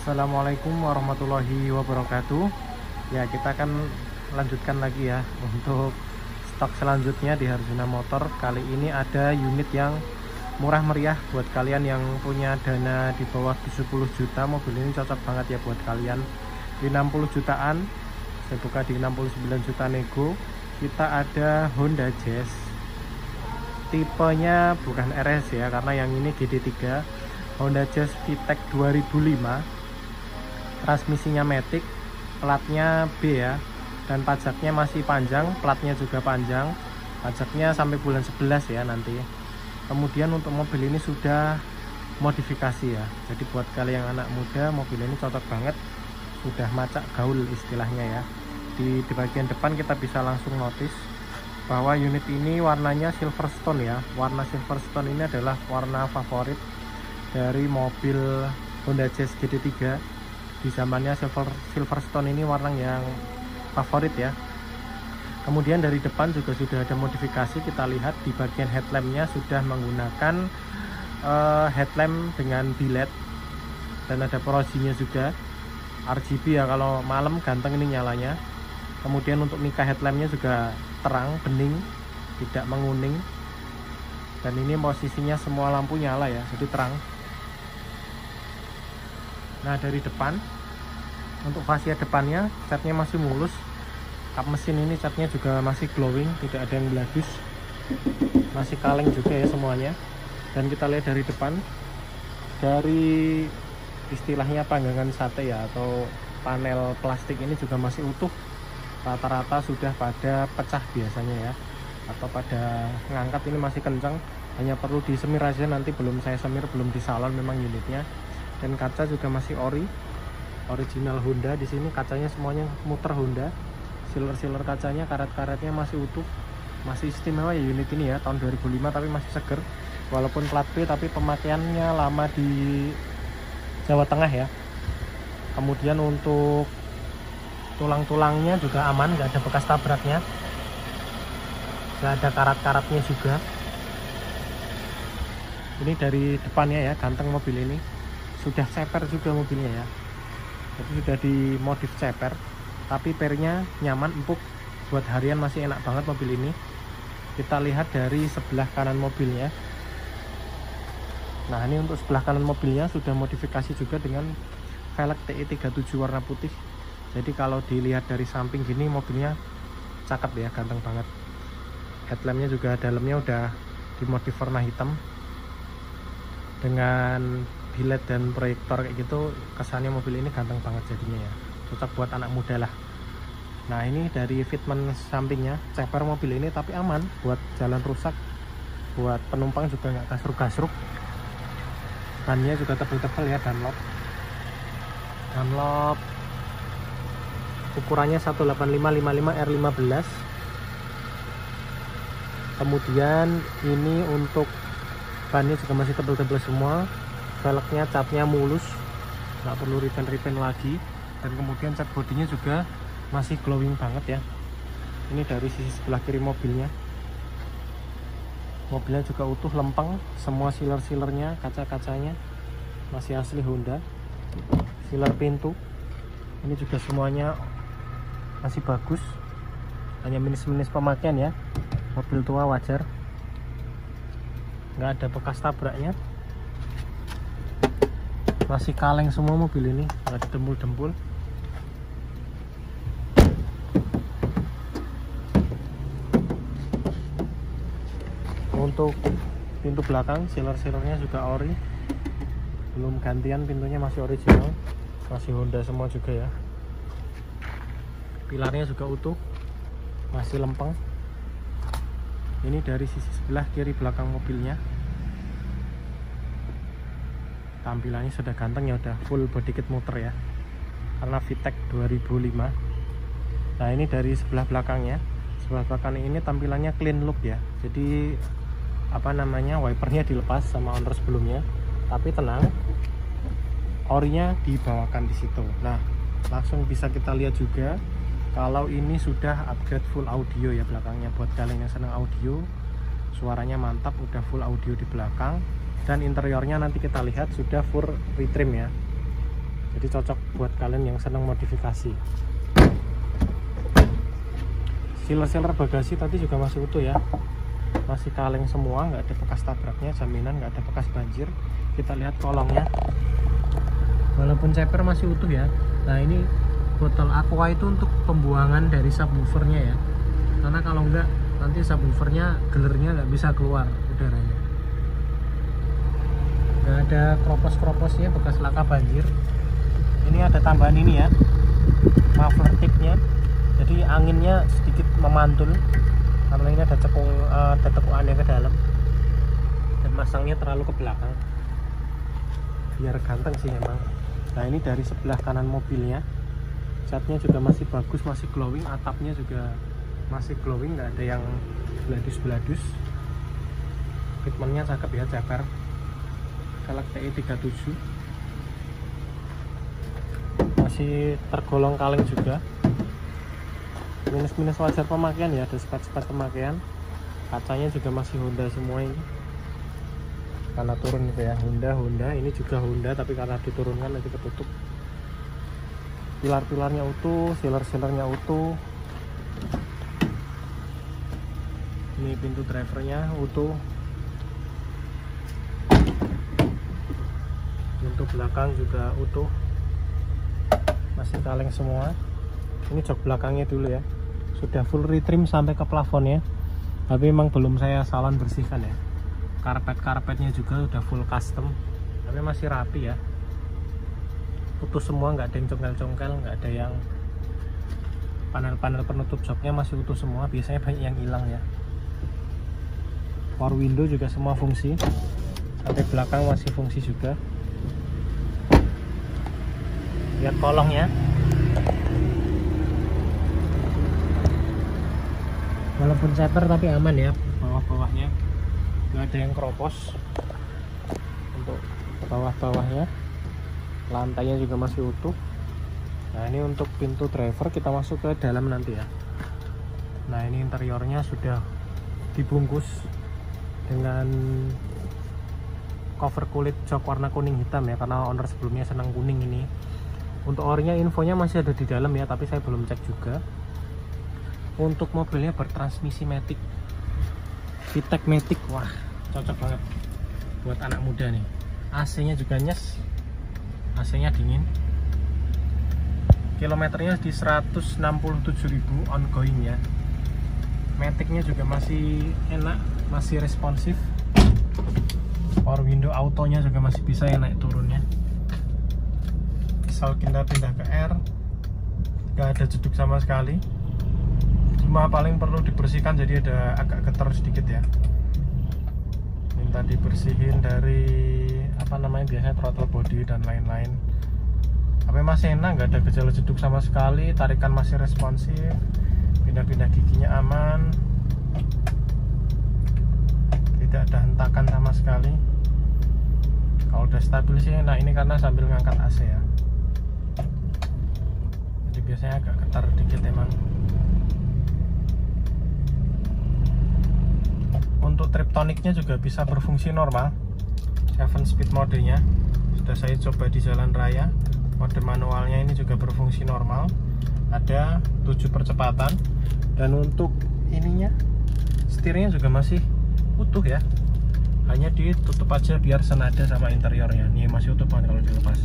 Assalamualaikum warahmatullahi wabarakatuh. Ya, kita akan lanjutkan lagi ya untuk stok selanjutnya di Harjuna Motor. Kali ini ada unit yang murah meriah buat kalian yang punya dana di bawah 70 juta. Mobil ini cocok banget ya buat kalian. Di 60 jutaan, saya buka di 69 juta nego. Kita ada Honda Jazz. Tipenya bukan RS ya, karena yang ini GD3. Honda Jazz VTEC 2005. Transmisinya matic, platnya B ya, dan pajaknya masih panjang, platnya juga panjang, pajaknya sampai bulan 11 ya nanti. Kemudian untuk mobil ini sudah modifikasi ya, jadi buat kalian yang anak muda, mobil ini cocok banget, sudah macak gaul istilahnya ya. Di bagian depan kita bisa langsung notice bahwa unit ini warnanya Silverstone ya. Warna Silverstone ini adalah warna favorit dari mobil Honda Jazz GD3. Di zamannya Silverstone ini warna yang favorit ya. Kemudian dari depan juga sudah ada modifikasi. Kita lihat di bagian headlampnya sudah menggunakan headlamp dengan bilet, dan ada porosinya juga RGB ya, kalau malam ganteng ini nyalanya. Kemudian untuk mika headlampnya juga terang bening, tidak menguning, dan ini posisinya semua lampu nyala ya, jadi terang. Nah, dari depan untuk fascia depannya catnya masih mulus, kap mesin ini catnya juga masih glowing, tidak ada yang beladus, masih kaleng juga ya semuanya. Dan kita lihat dari depan, dari istilahnya panggangan sate ya, atau panel plastik ini juga masih utuh, rata-rata sudah pada pecah biasanya ya, atau pada ngangkat ini masih kencang, hanya perlu disemir aja, nanti belum saya semir, belum di salon memang unitnya. Dan kaca juga masih original Honda. Di sini kacanya semuanya muter Honda, silver kacanya, karet-karetnya masih utuh, masih istimewa ya unit ini ya, tahun 2005 tapi masih seger, walaupun plat B tapi pemakaiannya lama di Jawa Tengah ya. Kemudian untuk tulang-tulangnya juga aman, nggak ada bekas tabraknya, nggak ada karat-karatnya juga. Ini dari depannya ya, ganteng mobil ini. Sudah ceper juga mobilnya ya, jadi sudah dimodif ceper, tapi pernya nyaman, empuk, buat harian masih enak banget mobil ini. Kita lihat dari sebelah kanan mobilnya. Nah, ini untuk sebelah kanan mobilnya sudah modifikasi juga dengan velg TE37 warna putih. Jadi kalau dilihat dari samping gini, mobilnya cakep ya, ganteng banget. Headlampnya juga dalamnya udah dimodif warna hitam dengan bilet dan proyektor kayak gitu. Kesannya mobil ini ganteng banget jadinya ya, cocok buat anak muda lah. Nah, ini dari fitment sampingnya, ceper mobil ini tapi aman buat jalan rusak, buat penumpang juga nggak kasruk-kasruk. Bannya juga tebal-tebal ya, Dunlop ukurannya 185/55 R15. Kemudian ini untuk bannya juga masih tebal-tebal semua, velgnya catnya mulus, nggak perlu repaint lagi. Dan kemudian cat bodinya juga masih glowing banget ya. Ini dari sisi sebelah kiri mobilnya juga utuh, lempeng semua, sealer-sealernya, kaca-kacanya masih asli Honda. Sealer pintu ini juga semuanya masih bagus, hanya minus-minus pemakaian ya, mobil tua wajar, nggak ada bekas tabraknya, masih kaleng semua mobil ini, nggak ada dempul-dempul. Untuk pintu belakang, sealer-sealernya juga ori, belum gantian, pintunya masih original, masih Honda semua juga ya. Pilarnya juga utuh, masih lempeng. Ini dari sisi sebelah kiri belakang mobilnya. Tampilannya sudah ganteng ya, udah full body kit muter ya, karena VTEC 2005. Nah, ini dari sebelah belakangnya. Sebelah belakang ini tampilannya clean look ya, jadi wipernya dilepas sama owner sebelumnya, tapi tenang, orinya dibawakan di situ. Nah, langsung bisa kita lihat juga kalau ini sudah upgrade full audio ya belakangnya. Buat kalian yang senang audio, suaranya mantap, udah full audio di belakang. Dan interiornya nanti kita lihat sudah full retrim ya. Jadi cocok buat kalian yang senang modifikasi. Sealer bagasi tadi juga masih utuh ya, masih kaleng semua, nggak ada bekas tabraknya, jaminan nggak ada bekas banjir. Kita lihat kolongnya, walaupun ceper masih utuh ya. Nah ini botol aqua itu untuk pembuangan dari subwoofernya ya, karena kalau enggak nanti subwoofernya gelernya nggak bisa keluar udaranya. Nggak ada kropos-kroposnya bekas laka banjir. Ini ada tambahan ini ya, muffler tipnya, jadi anginnya sedikit memantul karena ini ada tekukannya ke dalam, dan masangnya terlalu ke belakang biar ganteng sih emang. Nah ini dari sebelah kanan mobilnya, catnya juga masih bagus, masih glowing, atapnya juga masih glowing, nggak ada yang beladus-beladus. Fitmentnya cakep ya, ceper velg TE37, masih tergolong kaleng juga. Minus-minus wajar pemakaian ya, ada sepat-sepat pemakaian. Kacanya juga masih Honda semua ini, karena turun itu ya, Honda. Ini juga Honda tapi karena diturunkan nanti ketutup. Pilar-pilarnya utuh, sealer-sealernya utuh. Ini pintu drivernya utuh. Pintu belakang juga utuh, masih kaleng semua. Ini jok belakangnya dulu ya, sudah full retrim sampai ke plafonnya, tapi memang belum saya salon bersihkan ya. Karpet-karpetnya juga udah full custom, tapi masih rapi ya, utuh semua, nggak ada yang congkel-congkel, nggak ada yang panel-panel penutup joknya masih utuh semua. Biasanya banyak yang hilang ya. Power window juga semua fungsi, sampai belakang masih fungsi juga. Lihat kolongnya, walaupun ceper tapi aman ya, bawah-bawahnya nggak ada yang keropos. Untuk bawah-bawahnya, lantainya juga masih utuh. Nah ini untuk pintu driver, kita masuk ke dalam nanti ya. Nah ini interiornya sudah dibungkus dengan cover kulit jok warna kuning hitam ya, karena owner sebelumnya senang kuning ini. Untuk ornya infonya masih ada di dalam ya, tapi saya belum cek juga. Untuk mobilnya bertransmisi matic, VTEC matic, wah cocok banget buat anak muda nih. AC nya juga nyes, AC nya dingin. Kilometernya di 167.000 ongoing ya. Matic-nya juga masih enak, masih responsif. Power window autonya juga masih bisa ya naik turunnya. Pisau pindah-pindah ke R, gak ada jeduk sama sekali. Cuma paling perlu dibersihkan, jadi ada agak getar sedikit ya. Minta dibersihin dari apa namanya, biasanya throttle body dan lain-lain. Tapi masih enak, nggak ada gejala jeduk sama sekali. Tarikan masih responsif, pindah-pindah giginya aman, tidak ada hentakan sama sekali. Kalau udah stabil sih, nah ini karena sambil ngangkat AC ya, jadi biasanya agak getar dikit emang. Untuk triptoniknya juga bisa berfungsi normal, 7 speed modenya sudah saya coba di jalan raya. Mode manualnya ini juga berfungsi normal, ada 7 percepatan. Dan untuk ininya, setirnya juga masih utuh ya, hanya ditutup aja biar senada sama interiornya. Ini masih utuh banget kalau dilepas,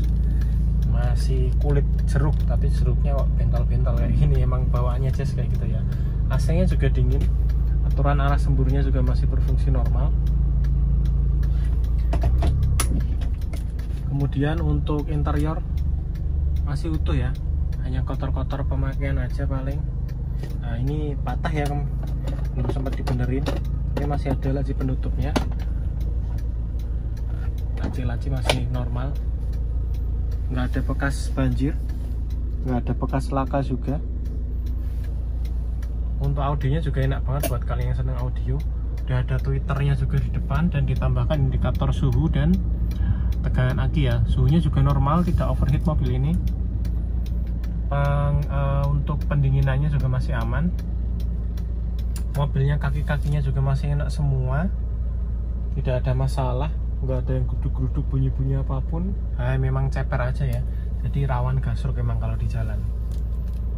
masih kulit jeruk, tapi jeruknya kok bental-bental kayak gini. Emang bawaannya jazz kayak gitu ya. AC nya juga dingin, aturan arah semburnya juga masih berfungsi normal. Kemudian untuk interior masih utuh ya, hanya kotor-kotor pemakaian aja paling. Nah ini patah ya, belum sempat dibenerin. Ini masih ada laci penutupnya, laci-laci masih normal, nggak ada bekas banjir, nggak ada bekas laka juga. Untuk audionya juga enak banget buat kalian yang seneng audio. Udah ada tweeternya juga di depan, dan ditambahkan indikator suhu dan tegangan aki ya. Suhunya juga normal, tidak overheat mobil ini. Untuk pendinginannya juga masih aman. Mobilnya kaki-kakinya juga masih enak semua, tidak ada masalah, nggak ada yang geruduk-geruduk bunyi-bunyi apapun. Memang ceper aja ya, jadi rawan gasruk emang kalau di jalan.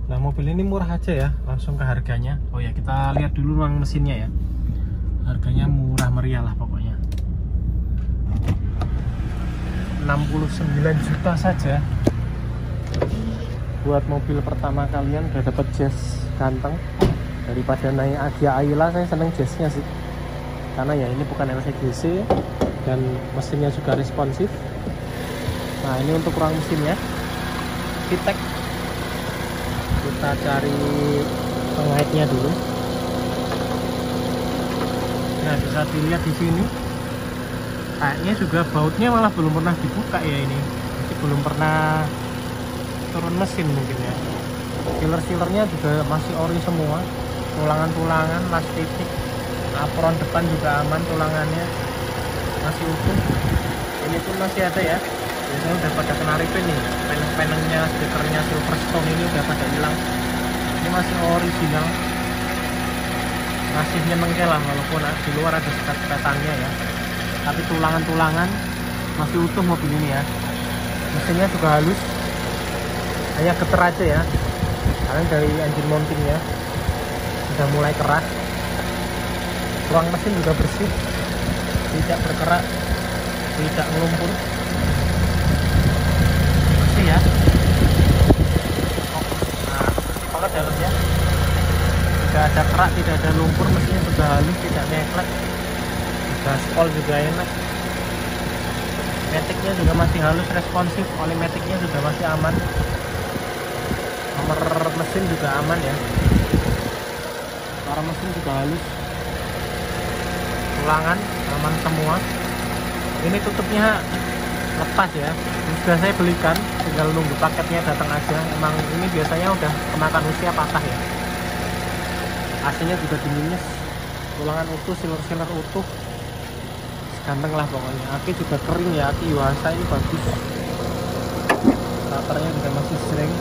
Nah, mobil ini murah aja ya, langsung ke harganya. Oh ya, kita lihat dulu ruang mesinnya ya. Harganya murah meriah lah pokoknya. 69 juta saja. Buat mobil pertama kalian udah dapat jazz ganteng. Daripada naik Agya Ayla, saya seneng jazznya sih. Karena ya ini bukan LCGC dan mesinnya juga responsif. Nah, ini untuk ruang mesinnya. VTEC. Kita cari pengaitnya dulu. Nah, bisa dilihat di sini. Kayaknya juga bautnya malah belum pernah dibuka ya ini. Jadi belum pernah turun mesin mungkin ya. Sealer-sealernya juga masih ori semua. Tulangan-tulangan, las titik, apron depan juga aman, tulangannya masih utuh. Ini pun masih ada ya. Biasanya udah pada kena repaint nih. Panel-panelnya, stikernya Silverstone ini udah pada hilang. Ini masih original. Masih nyenengnya lah walaupun di luar ada sekat-sekatannya ya. Tapi tulangan-tulangan masih utuh mobil ini ya. Mesinnya juga halus. Hanya getar aja ya. Karena dari engine mountingnya sudah mulai keras. Ruang mesin juga bersih, tidak berkerak, tidak ngelumpur. Bersih ya. Nah, kalau dalamnya tidak ada kerak, tidak ada lumpur, mesinnya juga halus, tidak nyeklek. Gaspol juga enak. Maticnya juga masih halus, responsif. Oli maticnya juga masih aman. Nomor mesin juga aman ya. Nomor mesin juga halus. Tulangan aman semua. Ini tutupnya lepas ya. Ini sudah saya belikan, tinggal nunggu paketnya datang aja. Emang ini biasanya udah kemakan usia patah ya. AC-nya juga dinginnya. Tulangan utuh, sealer-sealer utuh. Ganteng lah pokoknya. Aki juga kering ya, aki Yuasa ini bagus. Starternya juga masih sering.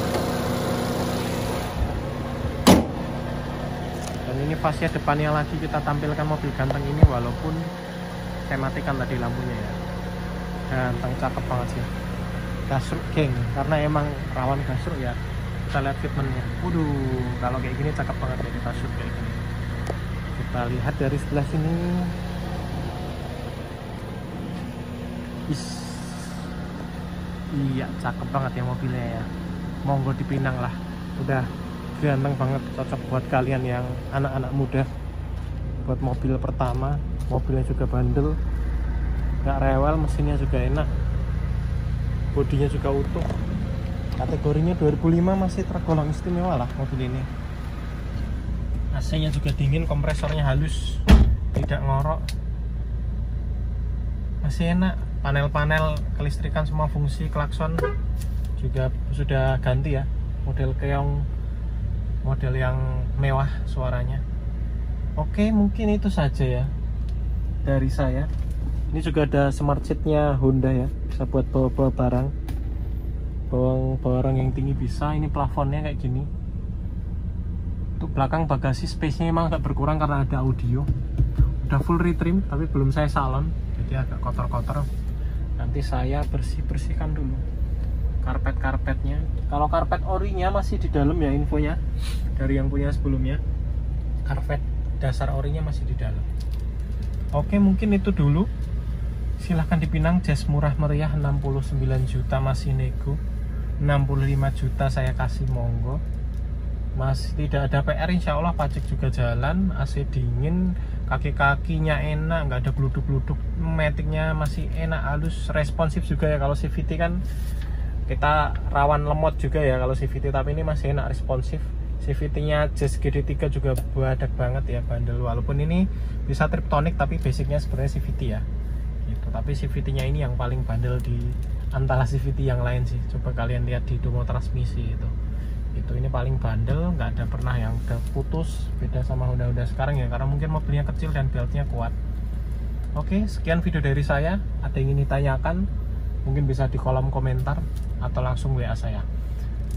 Dan ini fascia depannya lagi kita tampilkan mobil ganteng ini, walaupun saya matikan tadi lampunya ya. Ganteng, cakep banget sih. Gasruk geng, karena emang rawan gasruk ya. Kita lihat fitmentnya. Waduh, kalau kayak gini cakep banget ya kita shoot kayak gini. Kita lihat dari sebelah sini. Iya, cakep banget ya mobilnya ya. Monggo dipinang lah. Udah ganteng banget, cocok buat kalian yang anak-anak muda. Buat mobil pertama, mobilnya juga bandel, nggak rewel, mesinnya juga enak, bodinya juga utuh. Kategorinya 2005 masih tergolong istimewa lah mobil ini. AC-nya juga dingin, kompresornya halus, tidak ngorok, masih enak. Panel-panel kelistrikan semua fungsi, klakson juga sudah ganti ya, model keong, model yang mewah suaranya. Oke, mungkin itu saja ya dari saya. Ini juga ada smart seatnya Honda ya, bisa buat bawa-bawa barang, bawa barang yang tinggi bisa. Ini plafonnya kayak gini. Untuk belakang bagasi space-nya emang agak berkurang karena ada audio. Udah full retrim tapi belum saya salon, jadi agak kotor-kotor. Nanti saya bersih-bersihkan dulu karpet-karpetnya. Kalau karpet orinya masih di dalam ya infonya dari yang punya sebelumnya. Karpet dasar orinya masih di dalam. Oke, mungkin itu dulu. Silahkan dipinang, jazz murah meriah 69 juta masih nego. 65 juta saya kasih, monggo. Masih tidak ada PR, insya Allah pajak juga jalan, AC dingin, kaki-kakinya enak, nggak ada geluduk-geluduk, maticnya masih enak, halus, responsif juga ya. Kalau CVT kan kita rawan lemot juga ya kalau CVT, tapi ini masih enak, responsif. CVT-nya Jazz GD3 juga badak banget ya, bandel. Walaupun ini bisa triptonic tapi basicnya sebenarnya CVT ya gitu. Tapi CVT-nya ini yang paling bandel di antara CVT yang lain sih. Coba kalian lihat di Domo transmisi itu ini paling bandel, nggak ada pernah yang udah putus. Beda sama Honda sekarang ya, karena mungkin mobilnya kecil dan beltnya kuat. Oke, sekian video dari saya. Ada yang ingin ditanyakan, mungkin bisa di kolom komentar atau langsung WA saya.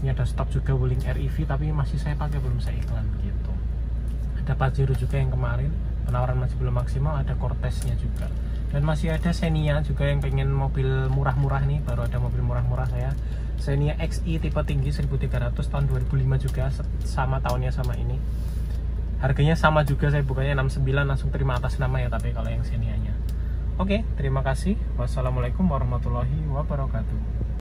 Ini ada stok juga Wuling REV, tapi masih saya pakai, belum saya iklan gitu. Ada Pajero juga yang kemarin, penawaran masih belum maksimal. Ada Cortez-nya juga, dan masih ada Xenia juga yang pengen mobil murah-murah nih. Baru ada mobil murah-murah saya. Xenia XI tipe tinggi 1300 tahun 2005 juga, sama tahunnya sama ini. Harganya sama juga, saya bukanya 69, langsung terima atas nama ya, tapi kalau yang Xenia-nya. Oke, terima kasih. Wassalamualaikum warahmatullahi wabarakatuh.